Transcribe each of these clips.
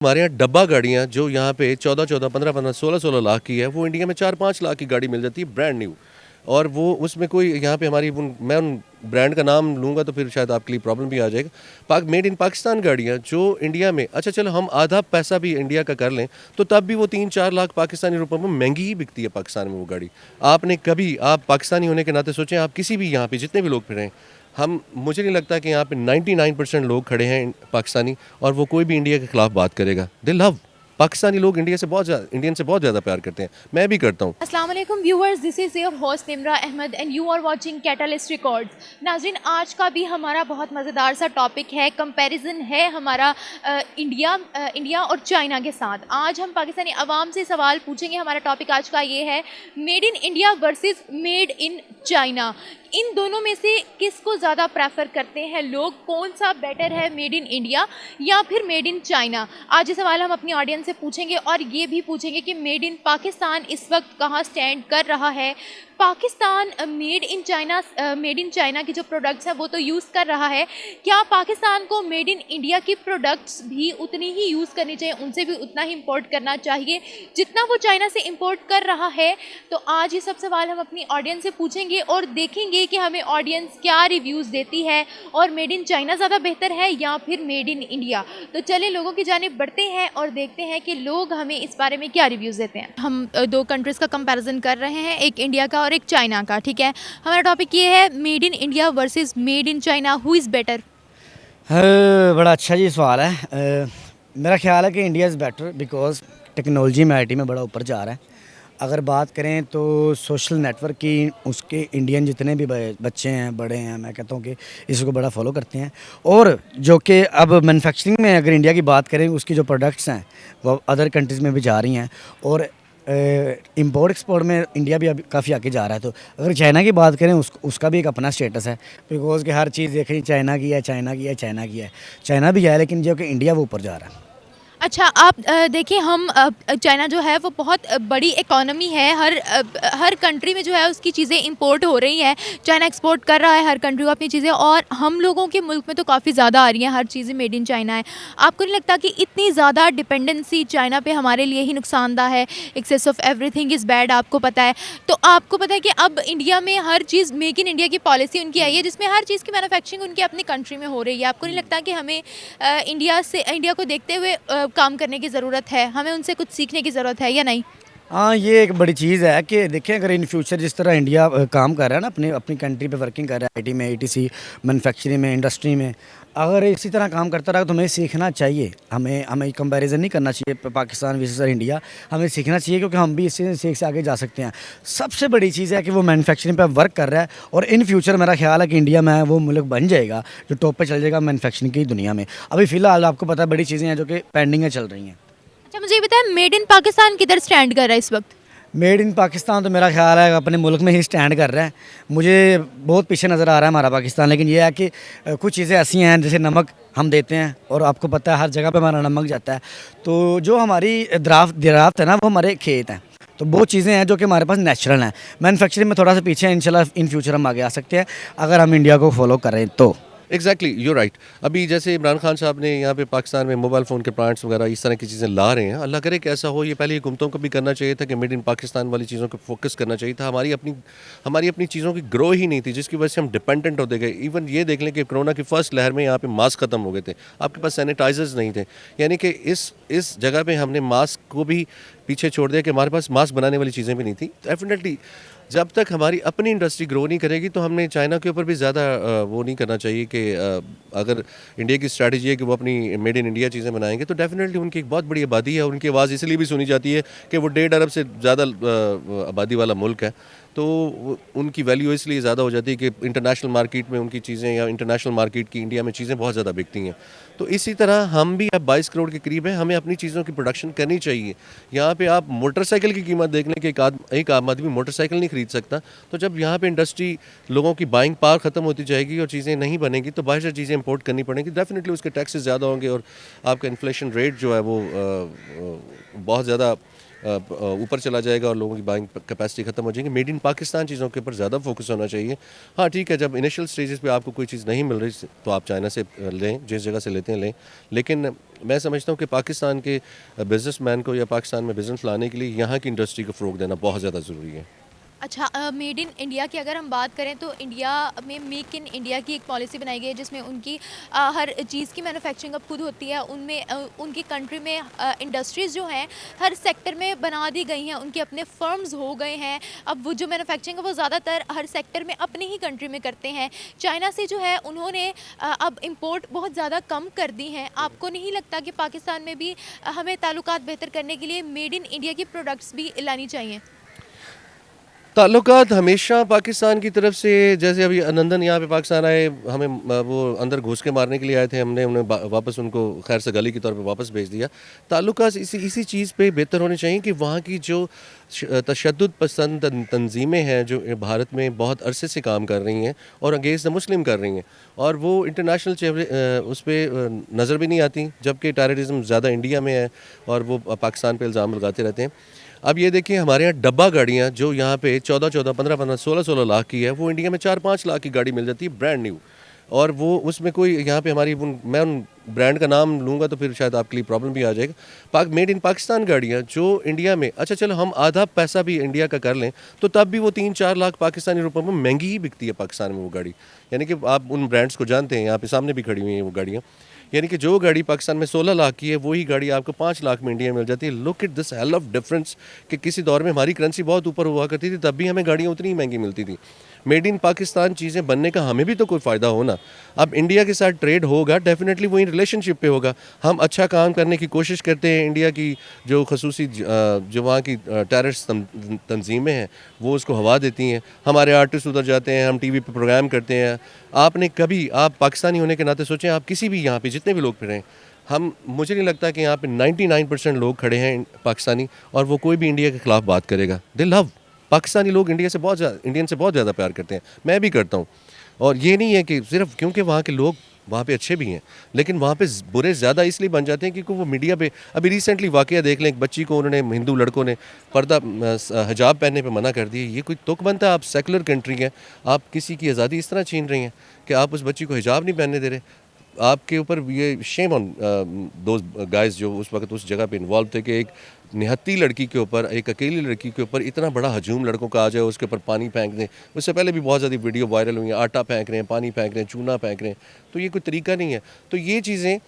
हमारे यहाँ डब्बा गाड़ियाँ जो यहाँ पे 14-14, 15-15, 16-16 लाख की है, वो इंडिया में 4-5 लाख की गाड़ी मिल जाती है ब्रांड न्यू। और वो उसमें कोई यहाँ पे हमारी मैं उन ब्रांड का नाम लूँगा तो फिर शायद आपके लिए प्रॉब्लम भी आ जाएगा। मेड इन पाकिस्तान गाड़ियाँ जो इंडिया में, अच्छा चलो हम आधा पैसा भी इंडिया का कर लें तो तब भी वो 3-4 लाख पाकिस्तानी रुपए में महंगी ही बिकती है पाकिस्तान में वो गाड़ी। आपने कभी, आप पाकिस्तानी होने के नाते सोचें, आप किसी भी यहाँ पे जितने भी लोग फिरें, हम, मुझे नहीं लगता कि यहाँ पे 99% लोग खड़े हैं पाकिस्तानी, और वो कोई भी इंडिया के खिलाफ बात करेगा। दे लव पाकिस्तानी लोग इंडिया से बहुत ज़्यादा, इंडियन से बहुत ज़्यादा प्यार करते हैं, मैं भी करता हूँ। अस्सलाम वालेकुम viewers, this is your host Nimra Ahmad and you are watching Catalyst Records. नाज़रीन, आज का भी हमारा बहुत मज़ेदार सा टॉपिक है, कंपैरिजन है हमारा इंडिया और चाइना के साथ। आज हम पाकिस्तानी अवाम से सवाल पूछेंगे। हमारा टॉपिक आज का ये है, made in India versus made in China. इन दोनों में से किसको ज़्यादा प्रेफर करते हैं लोग? कौन सा बेटर है, मेड इन इंडिया या फिर मेड इन चाइना? आज ये सवाल हम अपनी ऑडियंस से पूछेंगे और ये भी पूछेंगे कि मेड इन पाकिस्तान इस वक्त कहाँ स्टैंड कर रहा है। पाकिस्तान मेड इन चाइना की जो प्रोडक्ट्स हैं वो तो यूज़ कर रहा है, क्या पाकिस्तान को मेड इन इंडिया की प्रोडक्ट्स भी उतनी ही यूज़ करनी चाहिए, उनसे भी उतना ही इंपोर्ट करना चाहिए जितना वो चाइना से इंपोर्ट कर रहा है? तो आज ये सब सवाल हम अपनी ऑडियंस से पूछेंगे और देखेंगे कि हमें ऑडियंस क्या रिव्यूज़ देती है, और मेड इन चाइना ज़्यादा बेहतर है या फिर मेड इन इंडिया। तो चले लोगों की जानिब बढ़ते हैं और देखते हैं कि लोग हमें इस बारे में क्या रिव्यूज़ देते हैं। हम दो कंट्रीज़ का कंपैरिजन कर रहे हैं, एक इंडिया का और एक चाइना का, ठीक है। हमारा टॉपिक ये है, made in India versus made in China, who is better? बड़ा अच्छा जी सवाल है। मेरा ख्याल है कि India is better because technology में आईटी में बड़ा ऊपर जा रहा है। अगर बात करें तो सोशल नेटवर्क की, उसके इंडियन जितने भी बच्चे हैं, बड़े हैं, मैं कहता हूँ कि इसको बड़ा फॉलो करते हैं। और जो कि अब मैन्युफैक्चरिंग में अगर इंडिया की बात करें, उसकी जो प्रोडक्ट्स हैं वो अदर कंट्रीज़ में भी जा रही हैं, और इंपोर्ट एक्सपोर्ट में इंडिया भी अभी काफ़ी आगे जा रहा है। तो अगर चाइना की बात करें, उसका भी एक अपना स्टेटस है, बिकॉज कि हर चीज़ देखें चाइना की है, चाइना की है, चाइना की है, चाइना भी है, लेकिन जो कि इंडिया वो ऊपर जा रहा है। अच्छा, आप देखिए, हम चाइना जो है वो बहुत बड़ी इकोनॉमी है। हर कंट्री में जो है उसकी चीज़ें इंपोर्ट हो रही हैं। चाइना एक्सपोर्ट कर रहा है हर कंट्री को अपनी चीज़ें, और हम लोगों के मुल्क में तो काफ़ी ज़्यादा आ रही हैं, हर चीज़ें मेड इन चाइना है। आपको नहीं लगता कि इतनी ज़्यादा डिपेंडेंसी चाइना पे हमारे लिए ही नुकसानदा है? Excess of everything is bad, आपको पता है। तो आपको पता है कि अब इंडिया में हर चीज़ मेक इन इंडिया की पॉलिसी उनकी आई है, जिसमें हर चीज़ की मैन्युफैक्चरिंग उनकी अपनी कंट्री में हो रही है। आपको नहीं लगता कि हमें इंडिया को देखते हुए काम करने की ज़रूरत है, हमें उनसे कुछ सीखने की ज़रूरत है या नहीं? हाँ, ये एक बड़ी चीज़ है कि देखें, अगर इन फ्यूचर जिस तरह इंडिया काम कर रहा है ना, अपनी अपनी कंट्री पे वर्किंग कर रहा है, आईटी में, एटीसी, मैन्युफैक्चरिंग में, इंडस्ट्री में, अगर इसी तरह काम करता रहा तो हमें सीखना चाहिए। हमें हमें कंपैरिजन नहीं करना चाहिए पाकिस्तान वर्सेस इंडिया, हमें सीखना चाहिए, क्योंकि हम भी इससे सीख से आगे जा सकते हैं। सबसे बड़ी चीज़ है कि वो मैन्युफैक्चरिंग पे वर्क कर रहा है, और इन फ्यूचर मेरा ख्याल है कि इंडिया में वो मुल्क बन जाएगा जो टॉप पे चल जाएगा मैन्युफैक्चरिंग की दुनिया में। अभी फ़िलहाल आपको पता है बड़ी चीज़ें हैं जो कि पेंडिंग है, चल रही हैं। अच्छा, मुझे ये बताएं, मेड इन पाकिस्तान किधर स्टैंड कर रहा है इस वक्त? मेड इन पाकिस्तान तो मेरा ख्याल है अपने मुल्क में ही स्टैंड कर रहा है। मुझे बहुत पीछे नज़र आ रहा है हमारा पाकिस्तान, लेकिन ये है कि कुछ चीज़ें ऐसी हैं, जैसे नमक हम देते हैं, और आपको पता है हर जगह पे हमारा नमक जाता है। तो जो हमारी दराफ्त है ना, वो हमारे खेत हैं। तो वो चीज़ें हैं जो कि हमारे पास नेचुरल हैं। मैन्युफैक्चरिंग में थोड़ा सा पीछे हैं, इंशाल्लाह इन फ्यूचर हम आगे आ सकते हैं अगर हम इंडिया को फॉलो करें तो। Exactly, you right. अभी जैसे इमरान खान साहब ने यहाँ पे पाकिस्तान में मोबाइल फ़ोन के प्लांट्स वगैरह इस तरह की चीज़ें ला रहे हैं, अल्लाह करे कि ऐसा हो। ये पहले हुकूमतों को भी करना चाहिए था कि मेड इन पाकिस्तान वाली चीज़ों को फोकस करना चाहिए था। हमारी अपनी चीज़ों की ग्रो ही नहीं थी, जिसकी वजह से हम डिपेंडेंट होते गए। इवन ये देख लें कि कोरोना की फर्स्ट लहर में यहाँ पे मास्क ख़त्म हो गए थे, आपके पास सैनिटाइजर्स नहीं थे। यानी कि इस जगह पे हमने मास्क को भी पीछे छोड़ दिया कि हमारे पास मास्क बनाने वाली चीज़ें भी नहीं थी। डेफिनेटली जब तक हमारी अपनी इंडस्ट्री ग्रो नहीं करेगी तो हमने चाइना के ऊपर भी ज़्यादा वो नहीं करना चाहिए कि अगर इंडिया की स्ट्रैटेजी है कि वो अपनी मेड इन इंडिया चीज़ें बनाएंगे, तो डेफिनेटली उनकी एक बहुत बड़ी आबादी है, और उनकी आवाज़ इसलिए भी सुनी जाती है कि वो 1.5 अरब से ज़्यादा आबादी वाला मुल्क है। तो उनकी वैल्यू इसलिए ज़्यादा हो जाती है कि इंटरनेशनल मार्केट में उनकी चीज़ें, या इंटरनेशनल मार्केट की इंडिया में चीज़ें बहुत ज़्यादा बिकती हैं। तो इसी तरह हम भी अब 22 करोड़ के करीब हैं, हमें अपनी चीज़ों की प्रोडक्शन करनी चाहिए। यहाँ पे आप मोटरसाइकिल की कीमत देख लें कि एक आम आदमी मोटरसाइकिल नहीं खरीद सकता। तो जब यहाँ पे इंडस्ट्री, लोगों की बाइंग पावर ख़त्म होती जाएगी और चीज़ें नहीं बनेंगी, तो बाहर से चीज़ें इंपोर्ट करनी पड़ेंगी। डेफिनेटली उसके टैक्सेस ज़्यादा होंगे, और आपका इन्फ्लेशन रेट जो है वो बहुत ज़्यादा ऊपर चला जाएगा और लोगों की बाइंग कैपेसिटी ख़त्म हो जाएगी। मेड इन पाकिस्तान चीज़ों के ऊपर ज़्यादा फोकस होना चाहिए। हाँ ठीक है, जब इनिशियल स्टेजेस पे आपको कोई चीज़ नहीं मिल रही तो आप चाइना से लें, जिस जगह से लेते हैं लें, लेकिन मैं समझता हूँ कि पाकिस्तान के बिजनेसमैन को या पाकिस्तान में बिज़नेस लाने के लिए यहाँ की इंडस्ट्री को फ़रोग देना बहुत ज़्यादा ज़रूरी है। अच्छा, मेड इन इंडिया की अगर हम बात करें तो इंडिया में मेक इन इंडिया की एक पॉलिसी बनाई गई है जिसमें उनकी हर चीज़ की मैन्युफैक्चरिंग अब खुद होती है। उनमें उनकी कंट्री में इंडस्ट्रीज़ जो हैं हर सेक्टर में बना दी गई हैं, उनके अपने फर्म्स हो गए हैं। अब वो जो मैन्युफैक्चरिंग है वो ज़्यादातर हर सेक्टर में अपनी ही कंट्री में करते हैं। चाइना से जो है उन्होंने अब इम्पोर्ट बहुत ज़्यादा कम कर दी हैं। आपको नहीं लगता कि पाकिस्तान में भी हमें ताल्लुकात बेहतर करने के लिए मेड इन इंडिया की प्रोडक्ट्स भी लानी चाहिए? ताल्लुकात हमेशा पाकिस्तान की तरफ से, जैसे अभी अनंदन यहाँ पे पाकिस्तान आए, हमें वो अंदर घुस के मारने के लिए आए थे, हमने उन्हें वापस उनको खैर सगाली के तौर पे वापस भेज दिया। ताल्लुकात इसी चीज़ पे बेहतर होने चाहिए कि वहाँ की जो तशद्दुद पसंद तंजीमें हैं जो भारत में बहुत अरसे से काम कर रही हैं और अगेंस्ट द मुस्लिम कर रही हैं, और वो इंटरनेशनल उस पर नज़र भी नहीं आती, जबकि टेररिज्म ज़्यादा इंडिया में है और वो पाकिस्तान पे इल्ज़ाम लगाते रहते हैं। अब ये देखिए, हमारे यहाँ डब्बा गाड़ियाँ जो यहाँ पे 14-14, 15-15, 16-16 लाख की है, वो इंडिया में 4-5 लाख की गाड़ी मिल जाती है ब्रांड न्यू। और वो उसमें कोई यहाँ पे हमारी मैं उन ब्रांड का नाम लूँगा तो फिर शायद आपके लिए प्रॉब्लम भी आ जाएगा। मेड इन पाकिस्तान गाड़ियाँ जो इंडिया में, अच्छा चलो हम आधा पैसा भी इंडिया का कर लें तो तब भी वो 3-4 लाख पाकिस्तानी रुपये में महंगी ही बिकती है पाकिस्तान में वो गाड़ी। यानी कि आप उन ब्रांड्स को जानते हैं, यहाँ पे सामने भी खड़ी हुई हैं वो गाड़ियाँ। यानी कि जो गाड़ी पाकिस्तान में 16 लाख की है वही गाड़ी आपको 5 लाख में इंडिया में मिल जाती है। Look at this hell of difference कि किसी दौर में हमारी करेंसी बहुत ऊपर हुआ करती थी, तब भी हमें गाड़ियाँ उतनी ही महंगी मिलती थी। मेड इन पाकिस्तान चीज़ें बनने का हमें भी तो कोई फ़ायदा हो ना। अब इंडिया के साथ ट्रेड होगा, डेफिनेटली वही रिलेशनशिप पे होगा। हम अच्छा काम करने की कोशिश करते हैं, इंडिया की जो खसूसी जो वहाँ की टेररिस्ट तंजीमें हैं वो उसको हवा देती हैं। हमारे आर्टिस्ट उधर जाते हैं, हम टीवी पे प्रोग्राम करते हैं। आपने कभी, आप पाकिस्तानी होने के नाते सोचें, आप किसी भी यहाँ पे जितने भी लोग फिरें, मुझे नहीं लगता कि यहाँ पे 99% लोग खड़े हैं पाकिस्तानी और वो कोई भी इंडिया के ख़िलाफ़ बात करेगा। दे लव पाकिस्तानी लोग इंडियन से बहुत ज़्यादा प्यार करते हैं, मैं भी करता हूँ। और ये नहीं है कि सिर्फ क्योंकि वहाँ के लोग वहाँ पे अच्छे भी हैं, लेकिन वहाँ पे बुरे ज़्यादा इसलिए बन जाते हैं क्योंकि वो मीडिया पे, अभी रिसेंटली वाक़या देख लें, एक बच्ची को उन्होंने, हिंदू लड़कों ने पर्दा हिजाब पहनने पे मना कर दिया। ये कोई तुक बनता है? आप सेकुलर कंट्री हैं, आप किसी की आज़ादी इस तरह छीन रही हैं कि आप उस बच्ची को हिजाब नहीं पहनने दे रहे। आपके ऊपर ये शेम ऑन दोज गाइज जो उस वक्त उस जगह पे इन्वॉल्व थे कि एक निहत्ती लड़की के ऊपर, एक अकेली लड़की के ऊपर इतना बड़ा हजूम लड़कों का आ जाए, उसके ऊपर पानी फेंक दें। उससे पहले भी बहुत ज़्यादा वीडियो वायरल हुई हैं, आटा फेंक रहे हैं, पानी फेंक रहे हैं, चूना फेंक रहे हैं। तो ये कोई तरीका नहीं है। तो ये चीज़ें,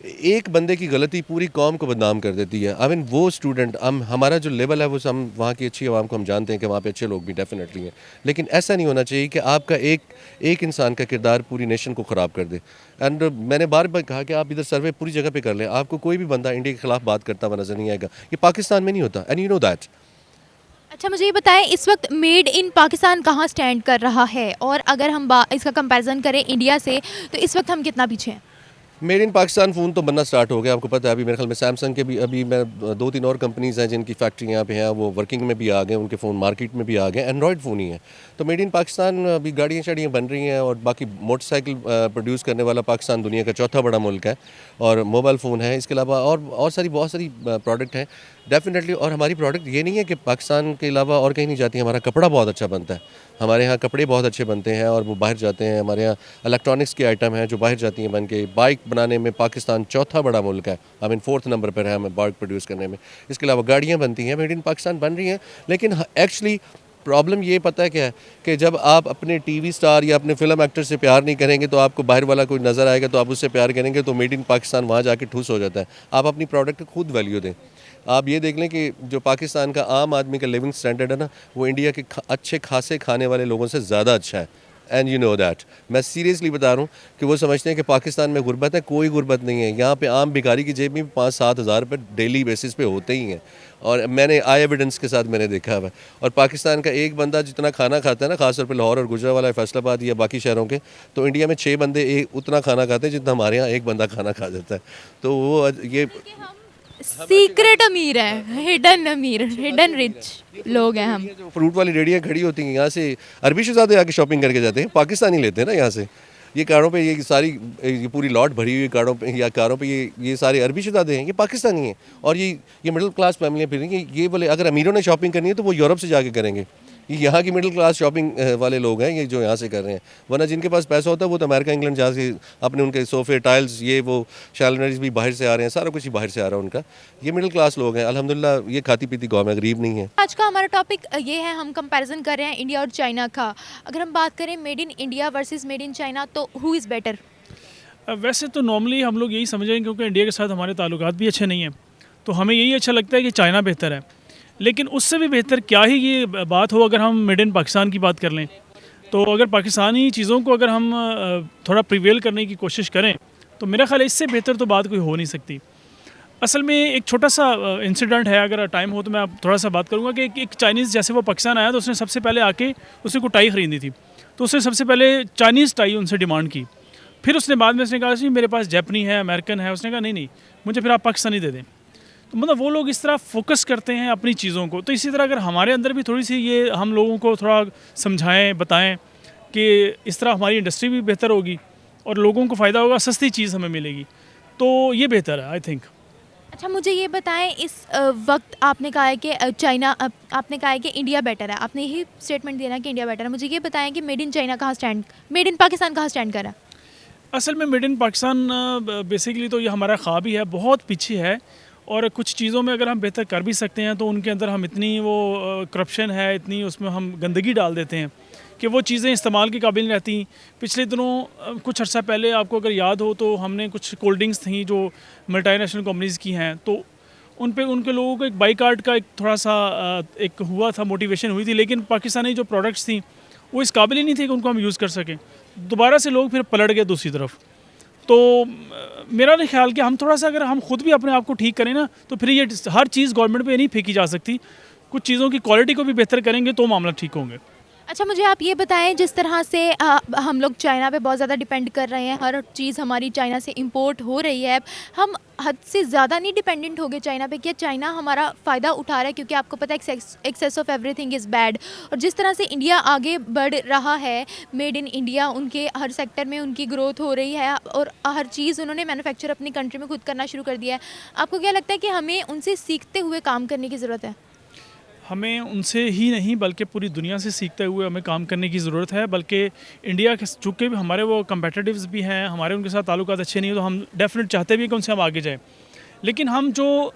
एक बंदे की गलती पूरी कौम को बदनाम कर देती है। आई मीन वो स्टूडेंट, हमारा जो लेवल है वो हम वहाँ की अच्छी आवाम को हम जानते हैं कि वहाँ पे अच्छे लोग भी डेफिनेटली हैं, लेकिन ऐसा नहीं होना चाहिए कि आपका एक इंसान का किरदार पूरी नेशन को ख़राब कर दे। एंड मैंने बार बार कहा कि आप इधर सर्वे पूरी जगह पे कर लें, आपको कोई भी बंदा इंडिया के ख़िलाफ़ बात करता हुआ नज़र नहीं आएगा। ये पाकिस्तान में नहीं होता, एंड यू नो दैट। अच्छा, मुझे ये बताएं इस वक्त मेड इन पाकिस्तान कहाँ स्टैंड कर रहा है, और अगर हम इसका कंपैरिजन करें इंडिया से तो इस वक्त हम कितना पीछे हैं? मेड इन पाकिस्तान फ़ोन तो बनना स्टार्ट हो गया, आपको पता है। अभी मेरे ख्याल में सैमसंग के भी, अभी मैं 2-3 और कंपनीज़ हैं जिनकी फैक्ट्री यहाँ पे हैं, वो वर्किंग में भी आ गए, उनके फ़ोन मार्केट में भी आ गए, एंड्रॉयड फ़ोन ही है। तो मेड इन पाकिस्तान अभी गाड़ियाँ शाड़ियाँ बन रही हैं, और बाकी मोटरसाइकिल प्रोड्यूस करने वाला पाकिस्तान दुनिया का चौथा बड़ा मुल्क है, और मोबाइल फ़ोन है। इसके अलावा और बहुत सारी प्रोडक्ट हैं डेफिनेटली। और हमारी प्रोडक्ट ये नहीं है कि पाकिस्तान के अलावा और कहीं नहीं जाती। हमारा कपड़ा बहुत अच्छा बनता है, हमारे यहाँ कपड़े बहुत अच्छे बनते हैं और वो बाहर जाते हैं। हमारे यहाँ इलेक्ट्रॉनिक्स के आइटम हैं जो बाहर जाती हैं बन के। बाइक बनाने में पाकिस्तान चौथा बड़ा मुल्क है, आई मीन 4th नंबर पर है हमें बाइक प्रोड्यूस करने में। इसके अलावा गाड़ियाँ बनती हैं, मेड इन पाकिस्तान बन रही हैं। लेकिन एक्चुअली प्रॉब्लम ये पता है क्या है कि जब आप अपने टीवी स्टार या अपने फिल्म एक्टर से प्यार नहीं करेंगे तो आपको बाहर वाला कोई नज़र आएगा तो आप उससे प्यार करेंगे, तो मेड इन पाकिस्तान वहाँ जाके ठूस हो जाता है। आप अपनी प्रोडक्ट को खुद वैल्यू दें। आप ये देख लें कि जो पाकिस्तान का आम आदमी का लिविंग स्टैंडर्ड है ना, वो इंडिया के अच्छे खासे खाने वाले लोगों से ज़्यादा अच्छा है। एंड यू नो दैट, मैं सीरियसली बता रहा हूँ कि वो समझते हैं कि पाकिस्तान में गुर्बत है। कोई गुर्बत नहीं है। यहाँ पे आम भिखारी की जेब में 5-7 हज़ार रुपये डेली बेसिस पे होते ही हैं, और मैंने आई एविडेंस के साथ मैंने देखा हुआ है। और पाकिस्तान का एक बंदा जितना खाना खाता है ना, खासतौर पे लाहौर और गुजरावाला, फैसलाबाद या बाकी शहरों के, तो इंडिया में 6 बंदे उतना खाना खाते हैं जितना हमारे यहाँ एक बंदा खाना खा जाता है। तो वो ये सीक्रेट अमीर है, हिडन अमीर, हिडन रिच लोग हैं हम। जो फ्रूट वाली रेडियाँ खड़ी होती हैं, यहाँ से अरबी शहजादे आके शॉपिंग करके जाते हैं, पाकिस्तानी लेते हैं ना यहाँ से। ये कारों पे ये पूरी लॉट भरी हुई कारों पे या कारों पे ये सारे अरबी शुदादे हैं, ये पाकिस्तानी हैं। और ये मिडिल क्लास फैमिलियाँ फिर ये बोले अगर अमीरों ने शॉपिंग करनी है तो वो यूरोप से जाके करेंगे। ये यहाँ की मिडिल क्लास शॉपिंग वाले लोग हैं ये जो यहाँ से कर रहे हैं, वरना जिनके पास पैसा होता है वो तो अमेरिका इंग्लैंड जा के अपने उनके सोफ़े टाइल्स ये वो शैलनरीज भी बाहर से आ रहे हैं, सारा कुछ ही बाहर से आ रहा है उनका। ये मिडिल क्लास लोग हैं, अल्हम्दुलिल्लाह ये खाती पीती कौम है, गरीब नहीं है। आज का हमारा टॉपिक ये है, हम कंपैरिजन कर रहे हैं इंडिया और चाइना का। अगर हम बात करें made in India versus made in China, तो हु इज़ बेटर? वैसे तो नॉर्मली हम लोग यही समझेंगे क्योंकि इंडिया के साथ हमारे ताल्लुकात भी अच्छे नहीं हैं, तो हमें यही अच्छा लगता है कि चाइना बेहतर है। लेकिन उससे भी बेहतर क्या ही ये बात हो, अगर हम मेड इन पाकिस्तान की बात कर लें, तो अगर पाकिस्तानी चीज़ों को अगर हम थोड़ा प्रिवेल करने की कोशिश करें तो मेरा ख्याल है इससे बेहतर तो बात कोई हो नहीं सकती। असल में एक छोटा सा इंसिडेंट है, अगर टाइम हो तो मैं आप थोड़ा सा बात करूँगा कि एक चाइनीज़ जैसे वो पाकिस्तान आया तो उसने सबसे पहले आके उसने कोई टाई ख़रीदी थी, तो उसने सबसे पहले चाइनीज़ टाई उनसे डिमांड की। फिर उसने बाद में उसने कहा जी मेरे पास जैपनी है, अमेरिकन है। उसने कहा नहीं मुझे फिर आप पाकिस्तानी दे दें। तो मतलब वो लोग इस तरह फोकस करते हैं अपनी चीज़ों को। तो इसी तरह अगर हमारे अंदर भी थोड़ी सी ये हम लोगों को थोड़ा समझाएं बताएं कि इस तरह हमारी इंडस्ट्री भी बेहतर होगी और लोगों को फ़ायदा होगा, सस्ती चीज़ हमें मिलेगी, तो ये बेहतर है आई थिंक। अच्छा, मुझे ये बताएं, इस वक्त आपने कहा है कि आपने कहा है कि इंडिया बेटर है, आपने यही स्टेटमेंट दिया ना कि इंडिया बेटर है। मुझे ये बताएं कि मेड इन चाइना कहाँ स्टैंड, मेड इन पाकिस्तान कहाँ स्टैंड कर रहा है? असल में मेड इन पाकिस्तान बेसिकली तो ये हमारा ख्वाब ही है, बहुत पीछे है। और कुछ चीज़ों में अगर हम बेहतर कर भी सकते हैं तो उनके अंदर हम इतनी वो करप्शन है, इतनी उसमें हम गंदगी डाल देते हैं कि वो चीज़ें इस्तेमाल के काबिल रहती। पिछले दिनों कुछ अर्सा पहले आपको अगर याद हो तो हमने कुछ कोल्ड ड्रिंक्स थी जो मल्टीनेशनल कंपनीज़ की हैं, तो उनके लोगों को एक बाइकाट का एक थोड़ा सा एक हुआ था, मोटिवेशन हुई थी, लेकिन पाकिस्तानी जो प्रोडक्ट्स थी वो इस काबिल ही नहीं थे कि उनको हम यूज़ कर सकें। दोबारा से लोग फिर पलट गए दूसरी तरफ। तो मेरा नहीं ख्याल कि हम थोड़ा सा अगर हम खुद भी अपने आप को ठीक करें ना, तो फिर ये हर चीज़ गवर्नमेंट पे नहीं फेंकी जा सकती। कुछ चीज़ों की क्वालिटी को भी बेहतर करेंगे तो मामला ठीक होंगे। अच्छा, मुझे आप ये बताएं, जिस तरह से हम लोग चाइना पे बहुत ज़्यादा डिपेंड कर रहे हैं, हर चीज़ हमारी चाइना से इंपोर्ट हो रही है, हम हद से ज़्यादा नहीं डिपेंडेंट हो गए चाइना पे? क्या चाइना हमारा फ़ायदा उठा रहा है? क्योंकि आपको पता है excess of everything is bad. और जिस तरह से इंडिया आगे बढ़ रहा है, मेड इन इंडिया, उनके हर सेक्टर में उनकी ग्रोथ हो रही है और हर चीज़ उन्होंने मैन्युफैक्चर अपनी कंट्री में खुद करना शुरू कर दिया है। आपको क्या लगता है कि हमें उनसे सीखते हुए काम करने की ज़रूरत है? हमें उनसे ही नहीं बल्कि पूरी दुनिया से सीखते हुए हमें काम करने की ज़रूरत है। बल्कि इंडिया के चूँकि भी हमारे वो कंपेटिटिव्स भी हैं, हमारे उनके साथ ताल्लुकात अच्छे नहीं है, तो हम डेफिनेट चाहते भी हैं कि उनसे हम आगे जाएँ। लेकिन हम जो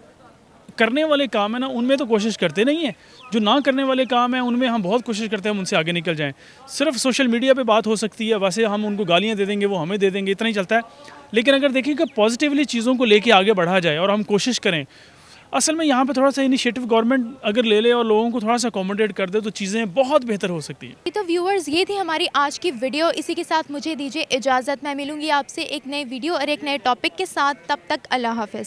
करने वाले काम है ना उनमें तो कोशिश करते नहीं हैं, जो ना करने वाले काम हैं उनमें हम बहुत कोशिश करते हैं हम उनसे आगे निकल जाएँ। सिर्फ सोशल मीडिया पे बात हो सकती है, वैसे हम उनको गालियाँ दे देंगे, वो हमें दे देंगे, इतना ही चलता है। लेकिन अगर देखें कि पॉजिटिवली चीज़ों को लेके आगे बढ़ा जाए और हम कोशिश करें, असल में यहाँ पे थोड़ा सा इनिशिएटिव गवर्नमेंट अगर ले ले और लोगों को थोड़ा सा अकोमोडेट कर दे तो चीज़ें बहुत बेहतर हो सकती हैं। तो व्यूअर्स, ये थी हमारी आज की वीडियो। इसी के साथ मुझे दीजिए इजाज़त। मैं मिलूंगी आपसे एक नए वीडियो और एक नए टॉपिक के साथ। तब तक अल्लाह हाफ़िज़।